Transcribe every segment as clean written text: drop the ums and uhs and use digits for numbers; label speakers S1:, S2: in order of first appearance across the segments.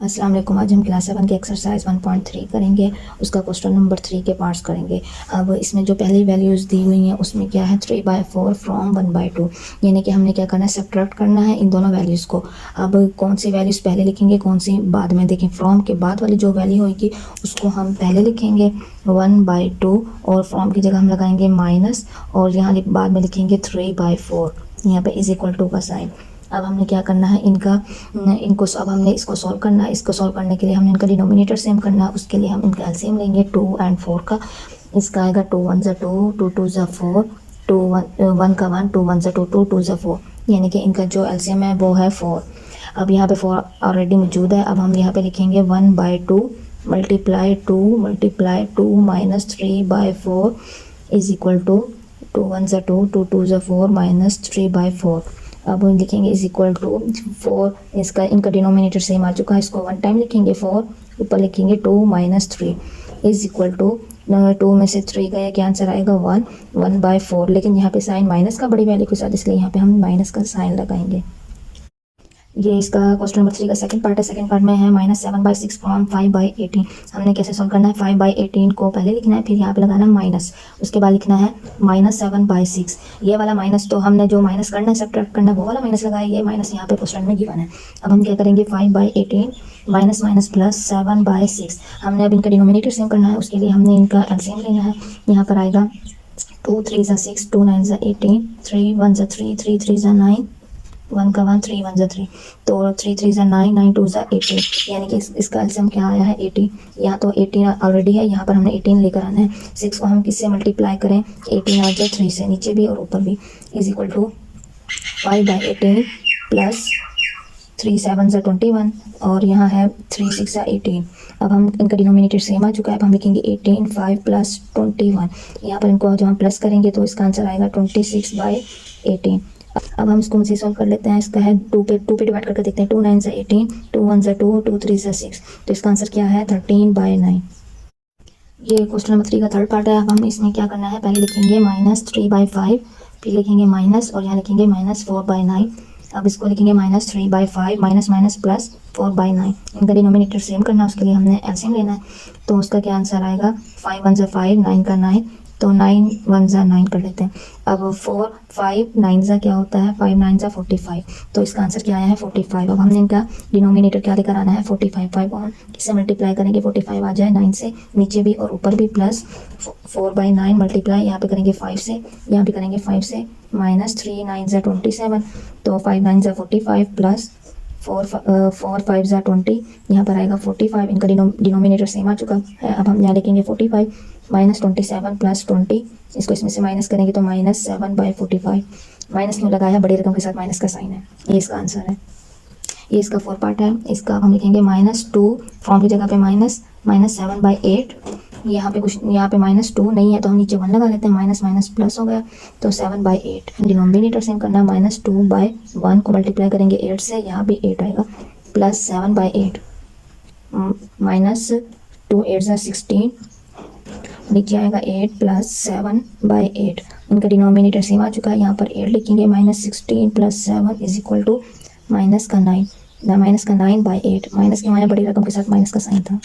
S1: अस्सलाम वालेकुम। आज हम क्लास 7 के एक्सरसाइज 1.3 करेंगे। उसका क्वेश्चन नंबर 3 के पार्ट्स करेंगे। अब इसमें जो पहली वैल्यूज़ दी हुई हैं उसमें क्या है 3/4 फ्रॉम 1/2, यानी कि हमने क्या करना है सब्ट्रैक्ट करना है इन दोनों वैल्यूज़ को। अब कौन सी वैल्यूज़ पहले लिखेंगे कौन सी बाद में, देखें फ्रॉम के बाद वाली जो वैल्यू होगी उसको हम पहले लिखेंगे 1/2 और फ्रॉम की जगह हम लगाएंगे माइनस और यहाँ बाद में लिखेंगे 3/4, यहाँ पे इज इक्वल टू का साइन। अब हमने क्या करना है इनको अब हमने इसको सॉल्व करना है। इसको सॉल्व करने के लिए हमने इनका डिनोमिनेटर सेम करना है। उसके लिए हम इनका एलसीएम लेंगे 2 और 4 का। इसका आएगा 2 1 ज़ा 2, 2 2 ज़ा 4, 2 1 का 1, 2 1 ज़ा 2, 2 2 ज़ा 4, यानी कि इनका जो एलसीएम है वो है 4। अब यहाँ पे 4 ऑलरेडी मौजूद है। अब हम यहाँ पे लिखेंगे 1/2 multiply 2 minus 3/4 is equal to 2 1 ज़ा 2, 2 2 ज़ा 4 माइनस 3/4। अब हम लिखेंगे इज इक्वल टू 4, इसका इनका डिनोमिनेटर सेम आ चुका है, इसको 1 टाइम लिखेंगे 4, ऊपर लिखेंगे 2 माइनस 3 इज इक्वल टू 2 में से 3 गया, क्या आंसर आएगा 1/4। लेकिन यहाँ पे साइन माइनस का बड़ी वैल्यू के साथ, इसलिए यहाँ पे हम माइनस का साइन लगाएंगे। ये इसका क्वेश्चन नंबर 3 का सेकंड पार्ट है। सेकंड पार्ट में है -7/6 फ्रॉम 5/18। हमने कैसे सॉल्व करना है 5/18 को पहले लिखना है, फिर यहाँ पे लगाना है माइनस, उसके बाद लिखना है -7/6। ये वाला माइनस तो हमने जो माइनस करना है सब्ट्रैक्ट करना है वो वाला माइनस लगाया, ये माइनस यहाँ पे क्वेश्चन में गिवन है। अब हम क्या करेंगे 5/18 माइनस माइनस प्लस 7/6। हमने अब इनका डिनोमिनेटर सेम करना है, उसके लिए हमने इनका एलसीएम लेना है। यहाँ पर आएगा 2 3 ज़ा 6, 2 9 ज़ा 18, 3 1 ज़ा 3, 3 3 ज़ा 9, 1 का 1, 3 1 ज़ा 3, तो 3 3 ज़ा 9, 9 2 ज़ा 18, यानी कि इसका एलसीएम क्या आया है 80। यहाँ तो 18 ऑलरेडी है, यहाँ पर हमने 18 लेकर आना है। 6 को हम किससे मल्टीप्लाई करें 18 और 3 से, नीचे भी और ऊपर भी, इज इक्वल टू 5/18 प्लस 3 7 ज़ा 21 और यहाँ है 3 6 ज़ा 18। अब हम इनका डिनोमिनेटर सेम आ चुका है। अब हम लिखेंगे 18 5 प्लस 21, यहाँ पर इनको जब हम प्लस करेंगे तो इसका आंसर आएगा 26/18। अब हम इसको मुझे सॉल्व कर लेते हैं। इसका है 2 पे डिवाइड करके देखते हैं। 2 9 ज़ा 18, 2 1 ज़ा 2, 2 3 ज़ा 6, तो इसका आंसर क्या है 13/9। ये क्वेश्चन नंबर 3 का थर्ड पार्ट है। अब हम इसमें क्या करना है, पहले लिखेंगे -3/5, फिर लिखेंगे माइनस और यहाँ लिखेंगे -4/9। अब इसको लिखेंगे -3/5 माइनस माइनस प्लस 4/9। इनका डिनोमिनेटर सेम करना है, उसके लिए हमने एलसीएम लेना है। तो उसका क्या आंसर आएगा 5 1 ज़ा 5, 9 का 9, तो 9 1 ज़ा 9 कर लेते हैं। अब 4 5 9 ज़ा क्या होता है 5 9 ज़ा 45, तो इसका आंसर क्या आया है 45। अब हमने इनका डिनोमिनेटर क्या लेकर आना है 45। 5 को हम किससे मल्टीप्लाई करेंगे 45 आ जाए 9 से, नीचे भी और ऊपर भी, प्लस 4/9 मल्टीप्लाई यहाँ पे करेंगे 5 से, यहाँ पे करेंगे 5 से, माइनस 3 9 ज़ा 27, तो 5 9 ज़ा 45 प्लस 4 5 ज़ा 20, यहाँ पर आएगा 45। इनका डिनोमिनेटर सेम आ चुका है। अब हम यहाँ लिखेंगे 45 माइनस 27 प्लस 20, इसको इसमें से माइनस करेंगे तो -7/45। माइनस क्यों लगाया है, बड़ी रकम के साथ माइनस का साइन है, ये इसका आंसर है। ये इसका 4 पार्ट है। इसका हम लिखेंगे -2 फ्रॉम की जगह पे -7/8। यहाँ पे -2 नहीं है तो हम नीचे 1 लगा लेते हैं, माइनस माइनस प्लस हो गया, तो 7/8। डिनोमिनेटर सेम करना है, -2/1 को मल्टीप्लाई करेंगे 8 से, यहाँ भी 8 आएगा, प्लस 7/8 माइनस 2 8 ज़ा 16, नीचे आएगा 8 प्लस 7/8। इनका डिनोमिनेटर सेम आ चुका है, यहाँ पर 8 लिखेंगे, -16 plus 7 is equal to minus का 9/8। माइनस के माने बड़ी रकम के साथ माइनस का साइन था।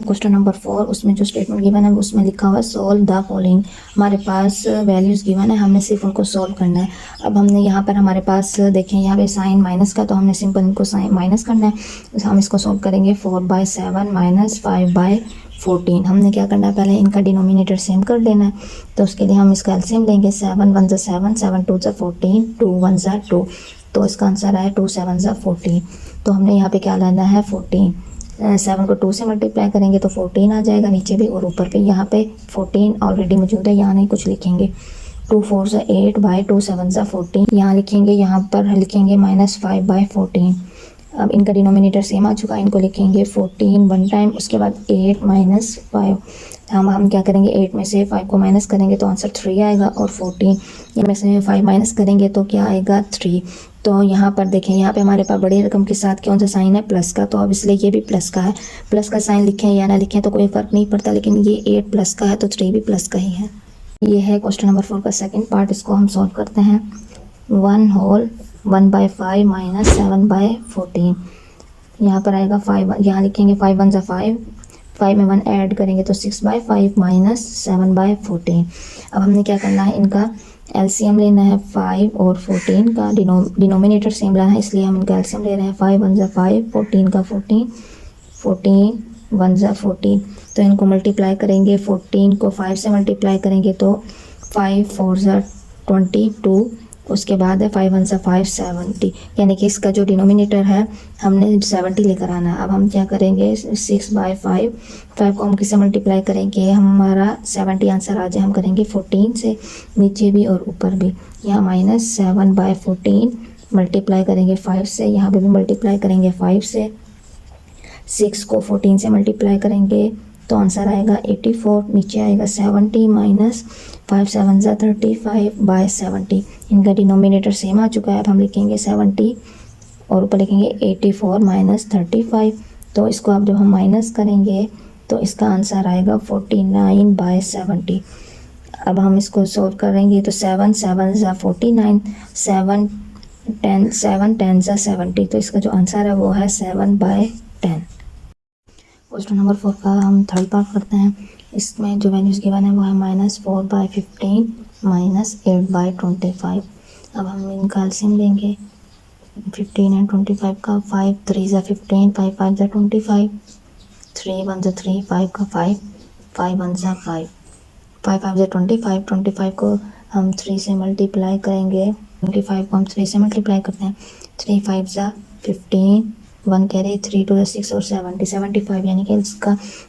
S1: क्वेश्चन नंबर 4, उसमें जो स्टेटमेंट गिवन है उसमें लिखा हुआ है सोल्व द फॉलोइंग। हमारे पास वैल्यूज़ गिवन है, हमने सिर्फ उनको सोल्व करना है। अब हमने यहाँ पर हमारे पास देखें यहाँ पे साइन माइनस का, तो हमने सिंपल इनको साइन माइनस करना है। तो हम इसको सोल्व करेंगे 4/7 माइनस 5/14। हमने क्या करना है, पहले इनका डिनोमिनेटर सेम कर लेना है, तो उसके लिए हम इसका एलसीएम लेंगे। 7 1 ज़ा 7, 7 2 ज़ा 14, 2 1 ज़ा 2, तो इसका आंसर है 2 7 ज़ा 14। तो हमने यहाँ पे क्या लेना है 14, 7 को 2 से मल्टीप्लाई करेंगे तो 14 आ जाएगा, नीचे भी और ऊपर पे। यहाँ पे 14 ऑलरेडी मौजूद है, यहाँ नहीं कुछ लिखेंगे। 2 4 ज़ा 8 बाई 2 7 ज़ा 14, यहाँ लिखेंगे, यहाँ पर लिखेंगे -5/14। अब इनका डिनोमिनेटर सेम आ चुका है, इनको लिखेंगे 14 1 टाइम, उसके बाद 8 माइनस 5। हम क्या करेंगे 8 में से 5 को माइनस करेंगे तो आंसर 3 आएगा, और 14 में से 5 माइनस करेंगे तो क्या आएगा 3। तो यहाँ पर देखें, यहाँ पे हमारे पास बड़ी रकम के साथ कौन सा साइन है प्लस का, तो अब इसलिए ये भी प्लस का है। प्लस का साइन लिखें या ना लिखें तो कोई फ़र्क नहीं पड़ता, लेकिन ये 8 प्लस का है तो 3 भी प्लस का ही है। ये है क्वेश्चन नंबर 4 का सेकंड पार्ट, इसको हम सॉल्व करते हैं। 1 होल 1/5 माइनस 7/14, यहाँ पर आएगा 5, यहाँ लिखेंगे 5 वन ज़ा 5, 5 में 1 ऐड करेंगे तो 6/5 माइनस 7/14। अब हमने क्या करना है, इनका एलसीएम लेना है 5 और 14 का, डिनोमिनेटर सेम लाना है, इसलिए हम इनका एलसीएम ले रहे हैं। 5 वन ज़ा 5, 14 का 14, 14 वन ज़ा 14, तो इनको मल्टीप्लाई करेंगे। 14 को 5 से मल्टीप्लाई करेंगे तो 5 4 ज़ा 22, उसके बाद है 5 वन ज़ा 5, 70, यानी कि इसका जो डिनोमिनेटर है हमने 70 लेकर आना है। अब हम क्या करेंगे, 6/5, 5 को हम किससे मल्टीप्लाई करेंगे, हमारा 70 आंसर आ जाए, हम करेंगे 14 से, नीचे भी और ऊपर भी। यहाँ माइनस 7/14 मल्टीप्लाई करेंगे 5 से, यहाँ पे भी मल्टीप्लाई करेंगे 5 से। 6 को 14 से मल्टीप्लाई करेंगे तो आंसर आएगा 84, नीचे आएगा 70 माइनस 5 7 ज़ा 35/70। इनका डिनोमिनेटर सेम आ चुका है। अब हम लिखेंगे 70 और ऊपर लिखेंगे 84 माइनस 35, तो इसको अब जब हम माइनस करेंगे तो इसका आंसर आएगा 49/70। अब हम इसको सोल्व करेंगे तो 7 7 ज़ा 49, 7 10 ज़ा 70, तो इसका जो आंसर है वो है 7/10। क्वेश्चन नंबर 4 का हम थर्ड पार्ट करते हैं। इसमें जो वैल्यूज़ गिवन है वो है -4/15 माइनस 8/25। अब हम इनका एलसीएम लेंगे 15 एंड 25 का। 5 3 ज़ा 15, 5 5 ज़ा 25, 3 1 ज़ा 3, 5 का 5, 5 1 ज़ा 5, 5 5 ज़ा 25, 25 को हम 3 से मल्टीप्लाई करेंगे, 25 को हम 3 से मल्टीप्लाई करते हैं। 3 5 ज़ा 15, 1 कैरी, 3 2 ज़ा 6 और 70 75, यानी कि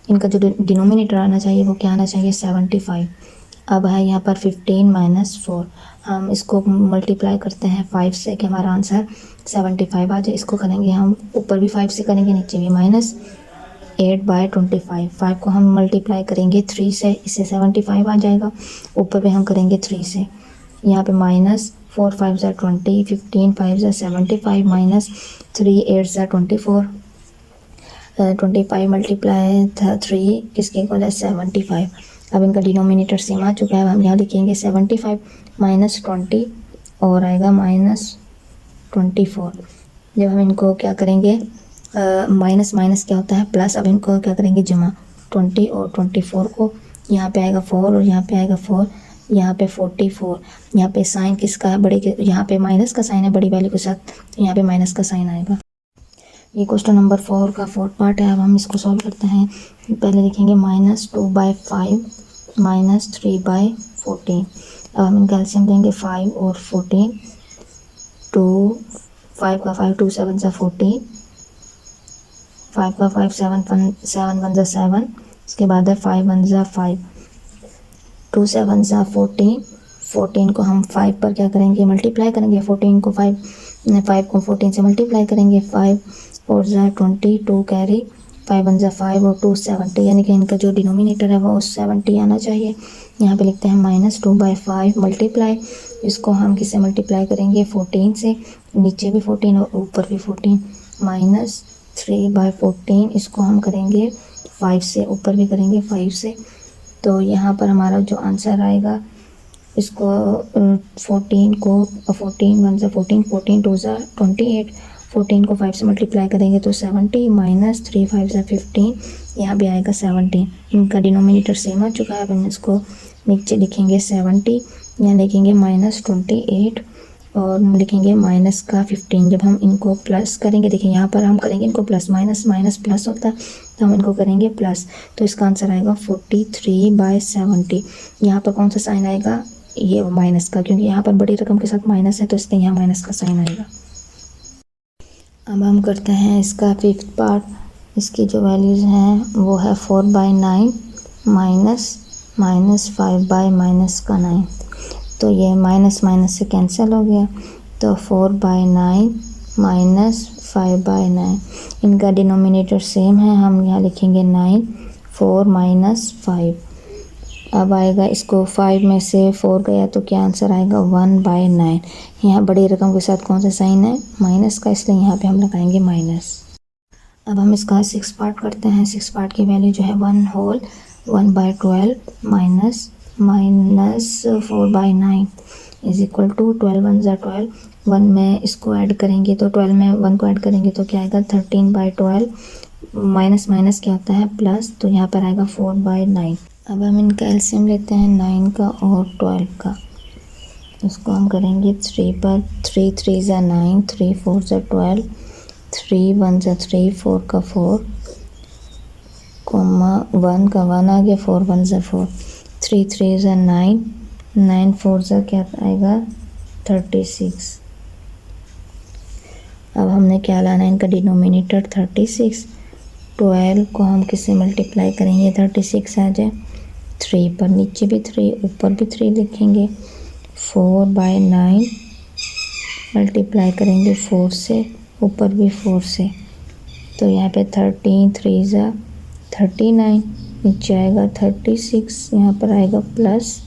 S1: इनका जो डिनोमिनेटर आना चाहिए वो क्या आना चाहिए, 75। अब है यहाँ पर 15 माइनस 4, हम इसको मल्टीप्लाई करते हैं 5 से कि हमारा आंसर 75 आ जाए। इसको करेंगे हम ऊपर भी 5 से करेंगे, नीचे भी, माइनस 8/25। 5 को हम मल्टीप्लाई करेंगे 3 से, इससे 75 आ जाएगा। ऊपर भी हम करेंगे 3 से, यहाँ पे माइनस 4 5 ज़ा 20, 15 5 ज़ा 75 माइनस 3 8 ज़ा 24, 25 मल्टीप्लाई 3 किसके इक्वल है, 75। अब इनका डिनोमिनेटर सेम आ चुका है। अब हम यहाँ लिखेंगे 75 माइनस 20 और आएगा माइनस 24। जब हम इनको क्या करेंगे, माइनस माइनस क्या होता है, प्लस। अब इनको क्या करेंगे, जमा। 20 और 24 को यहाँ पे आएगा 4 और यहाँ पे आएगा 4, यहाँ पे 44। यहाँ पे साइन किसका है, बड़े के, यहाँ पे माइनस का साइन है बड़ी वैल्यू के साथ, तो यहाँ पे माइनस का साइन आएगा। ये क्वेश्चन नंबर 4 का फोर्थ पार्ट है। अब हम इसको सॉल्व करते हैं। पहले लिखेंगे -2/5 माइनस 3/14। अब हम इनका एलसीएम देंगे 5 और 14, 2 5 का 5, 2 7 ज़ा 14, 5 का 5, 7 1 ज़ा 7, इसके बाद है 5 1 ज़ा 5, 2 7 ज़ा 14, 14 को हम 5 पर क्या करेंगे, मल्टीप्लाई करेंगे। 14 को 5 को 14 से मल्टीप्लाई करेंगे। 5 4 ज़ा 20, 2 कैरी, 5 1 ज़ा 5 और 2 70, यानी कि इनका जो डिनोमिनेटर है वो 70 आना चाहिए। यहाँ पे लिखते हैं -2/5 मल्टीप्लाई, इसको हम किससे मल्टीप्लाई करेंगे, 14 से, नीचे भी 14 और ऊपर भी 14, -3/14, इसको हम करेंगे 5 से, ऊपर भी करेंगे 5 से। तो यहाँ पर हमारा जो आंसर आएगा, इसको 14 को 14 1 ज़ा 14, 14 2 ज़ा 28, 14 को 5 से मल्टीप्लाई करेंगे तो 70 माइनस 3 5 ज़ा 15, यहाँ भी आएगा 17। इनका डिनोमिनेटर सेम आ चुका है। अब हम इसको नीचे लिखेंगे 70, यहाँ लिखेंगे -28 और लिखेंगे माइनस का 15। जब हम इनको प्लस करेंगे, देखिए यहाँ पर हम करेंगे इनको प्लस, माइनस माइनस प्लस होता है, तो हम इनको करेंगे प्लस, तो इसका आंसर आएगा 43/70। यहाँ पर कौन सा साइन आएगा, ये माइनस का, क्योंकि यहाँ पर बड़ी रकम के साथ माइनस है तो इसलिए यहाँ माइनस का साइन आएगा। अब हम करते हैं इसका फिफ्थ पार्ट। इसकी जो वैल्यूज़ हैं वो है 4/9 माइनस 5/-9, तो ये माइनस माइनस से कैंसिल हो गया, तो 4/9 माइनस 5/9। इनका डिनोमिनेटर सेम है, हम यहाँ लिखेंगे 9, 4 माइनस 5। अब आएगा, इसको 5 में से 4 गया तो क्या आंसर आएगा, 1/9। यहाँ बड़ी रकम के साथ कौन सा साइन है, माइनस का, इसलिए यहाँ पे हम लगाएंगे माइनस। अब हम इसका 6 पार्ट करते हैं। 6 पार्ट की वैल्यू जो है 1/12 minus 4/9। Is equal to 12 one ज़ा 12, 1 में इसको ऐड करेंगे तो 12 में 1 को ऐड करेंगे तो क्या आएगा 13/12, माइनस माइनस क्या होता है प्लस, तो यहाँ पर आएगा 4/9। अब हम इनका एलसीएम लेते हैं 9 का और 12 का, उसको हम करेंगे 3 पर, 3 3 ज़ा 9, 3 4 ज़ा 12, 3 1 ज़ा 3, 4 का 4, कोमा 1 का 1 आ गया, 4 1 ज़ा 4, 3 3 ज़ा 9, 9 4 ज़ा क्या आएगा 36। अब हमने क्या लाना है इनका डिनोमिनेटर 36, 12 को हम किससे मल्टीप्लाई करेंगे 36 आ जाए, 3 पर नीचे भी 3 ऊपर भी 3 लिखेंगे, 4/9 मल्टीप्लाई करेंगे 4 से, ऊपर भी 4 से, तो यहाँ पे 13 3 ज़ा 39, नीचे आएगा 36, यहाँ पर आएगा प्लस,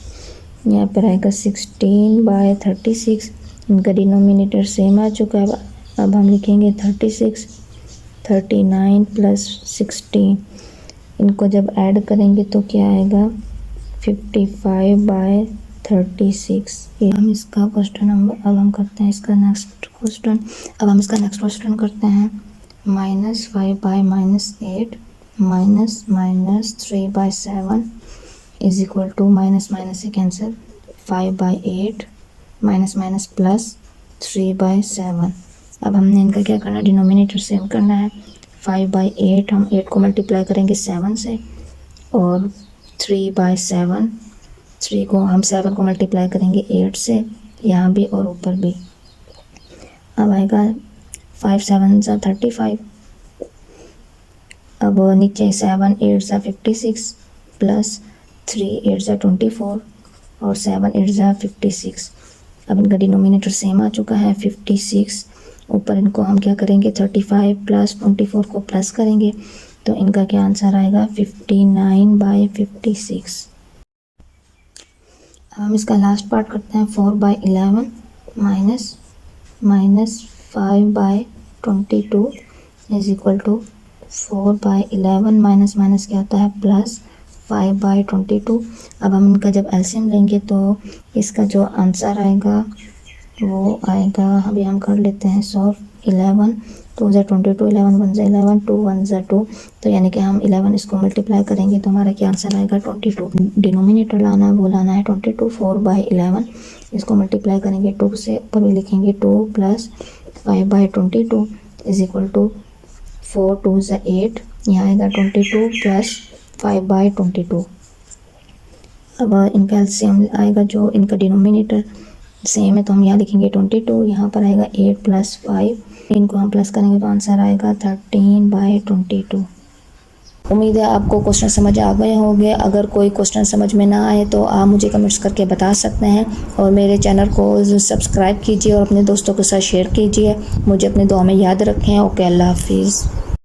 S1: यहाँ पर आएगा 16/36, इनका डिनोमिनेटर सेम आ चुका है। अब हम लिखेंगे 36, 39 प्लस 16, इनको जब ऐड करेंगे तो क्या आएगा 55/36। ये हम इसका क्वेश्चन नंबर, अब हम करते हैं इसका नेक्स्ट क्वेश्चन। अब हम इसका नेक्स्ट क्वेश्चन करते हैं -5/-8 -3/7 is equal to minus minus से कैंसिल 5/8 माइनस माइनस प्लस 3/7। अब हमने इनका क्या करना है डिनोमिनेटर सेम करना है, 5/8 हम 8 को मल्टीप्लाई करेंगे 7 से, और 3/7, 3 को हम 7 को मल्टीप्लाई करेंगे 8 से, यहाँ भी और ऊपर भी। अब आएगा 5 7 ज़ा 35, अब नीचे 7 8 ज़ा 56 प्लस 3 8 ज़ा 24 और 7 8 ज़ा 56। अब इनका डिनोमिनेटर सेम आ चुका है 56, ऊपर इनको हम क्या करेंगे 35 प्लस 24 को प्लस करेंगे, तो इनका क्या आंसर आएगा 59/56। अब हम इसका लास्ट पार्ट करते हैं 4/11 minus 5/22 is equal to 4/11 minus minus क्या होता है प्लस 5/22। अब हम इनका जब एलसीएम लेंगे तो इसका जो आंसर आएगा वो आएगा, अभी हम कर लेते हैं सॉल्व, 11 2 ज़ा 22, 11 1 ज़ा 11, 2 1 ज़ा 2, तो यानी कि हम 11 इसको मल्टीप्लाई करेंगे तो हमारा क्या आंसर आएगा 22। डिनोमिनेटर लाना है वो लाना है 22, 4/11 इसको मल्टीप्लाई करेंगे 2 से, ऊपर भी लिखेंगे 2 प्लस 5/22 इज इक्वल टू 4 2 ज़ा 8, यहाँ आएगा 22 प्लस 5/22। अब इनका एलसीएम आएगा, जो इनका डिनोमिनेटर सेम है तो हम यहाँ लिखेंगे 22, यहाँ पर आएगा 8 प्लस 5, इनको हम प्लस करेंगे तो आंसर आएगा 13/22। उम्मीद है आपको क्वेश्चन समझ आ गए होंगे। अगर कोई क्वेश्चन समझ में ना आए तो आप मुझे कमेंट्स करके बता सकते हैं, और मेरे चैनल को सब्सक्राइब कीजिए और अपने दोस्तों के साथ शेयर कीजिए। मुझे अपने दुआ में याद रखें। ओके, अल्लाह हाफिज़।